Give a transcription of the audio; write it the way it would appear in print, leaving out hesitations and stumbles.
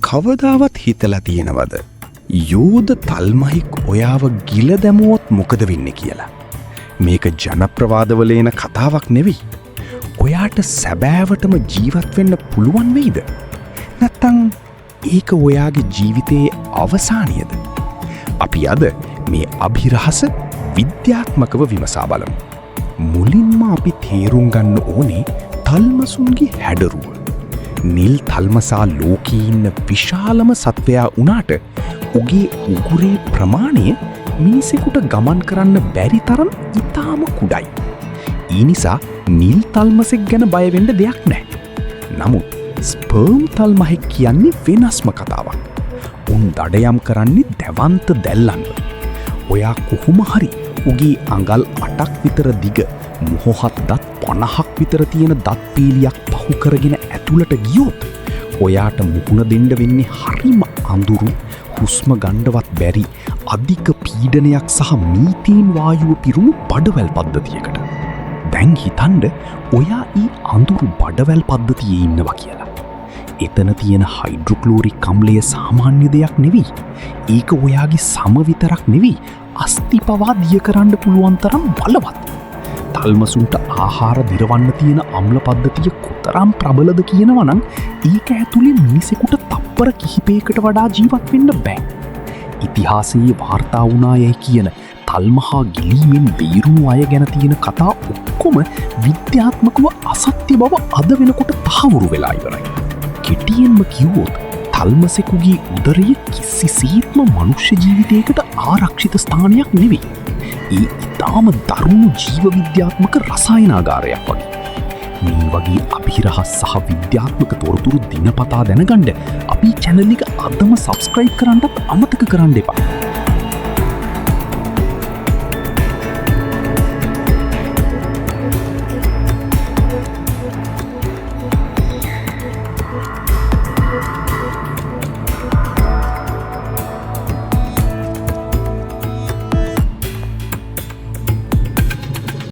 කවදාවත් හිතලා තියෙනවද යෝධ තල්මහික් ඔයාව ගිල දැමුවොත් මොකද වෙන්නේ කියලා? මේක ජනප්‍රවාදවල එන කතාවක් නෙවෙයි. ඔයාට සැබෑවටම ජීවත් වෙන්න පුළුවන් වෙයිද? නැත්තම් ඒක ඔයාගේ ජීවිතයේ අවසානයද? අපි අද මේ අභිරහස විද්‍යාත්මකව විමසා බලමු. මුලින්ම අපි තේරුම් ගන්න ඕනේ තල්මසුන්ගේ හැඩරුව. නිල් තල්මසා ලෝකේ ඉන්න විශාලම සත්වයා වුණාට උගේ උගුරේ ප්‍රමාණය මිනිසෙකුට ගමන් කරන්න බැරි තරම් ඉතාම කුඩයි. ඒ නිසා නිල් තල්මසෙක් ගැන බය වෙන්න දෙයක් නැහැ. නමුත් ස්පර්ම් තල්මහෙක් කියන්නේ වෙනස්ම කතාවක්. උන් දඩයම් කරන්නේ දැවන්ත දැල්ලන්න. ඔයා කොහොම හරි උගේ අඟල් 8ක් විතර දිග මොහොහත් දත් 50ක් විතර තියෙන දත් පීලියක් පහු කරගෙන ඇතුළට ගියොත් ඔයාට මුහුණ දෙන්න වෙන්නේ හරිම අඳුරු, හුස්ම ගන්නවත් බැරි අධික පීඩනයක් සහ මීතේන් වායුව පිරුණු බඩවැල් පද්ධතියකට. දැන් හිතන්න ඔයා ඊ අඳුරු බඩවැල් පද්ධතියේ ඉන්නවා කියලා. එතන තියෙන හයිඩ්‍රොක්ලෝරික් අම්ලය සාමාන්‍ය දෙයක් නෙවෙයි. ඒක ඔයාගේ සම විතරක් නෙවෙයි, අස්ථි පවා දිය කරන්න පුළුවන් තරම් බලවත්. තල්මසුන්ට ආහාර දිරවන්න තියෙන අම්ල පද්ධතිය කොතරම් ප්‍රබලද කියනවා නම් ඒක ඇතුලේ මිනිසෙකුට තප්පර කිහිපයකට වඩා ජීවත් වෙන්න බෑ. ඉතිහාසයේ වාර්තා වුණා යයි කියන තල්මහා ගිලීමෙන් බේරුණු අය ගැන තියෙන කතා ඔක්කොම විද්‍යාත්මකව අසත්‍ය බව අද වෙනකොට තහවුරු වෙලා ඉවරයි. කෙටියෙන්ම කිව්වොත් තල්මසෙකුගේ උදරය කිසිසේත්ම මනුෂ්‍ය ජීවිතයකට ආරක්ෂිත ස්ථානයක් නෙවෙයි. ඒ ඉතාම දරුණු ජීව විද්‍යාත්මක රසායනාගාරයක් වගේ. මේ වගේ අභිරහස් සහ විද්‍යාත්මක තොරතුරු දිනපතා දැනගන්න අපි channel එක අදම subscribe කරන්නත් අමතක කරන්න එපා.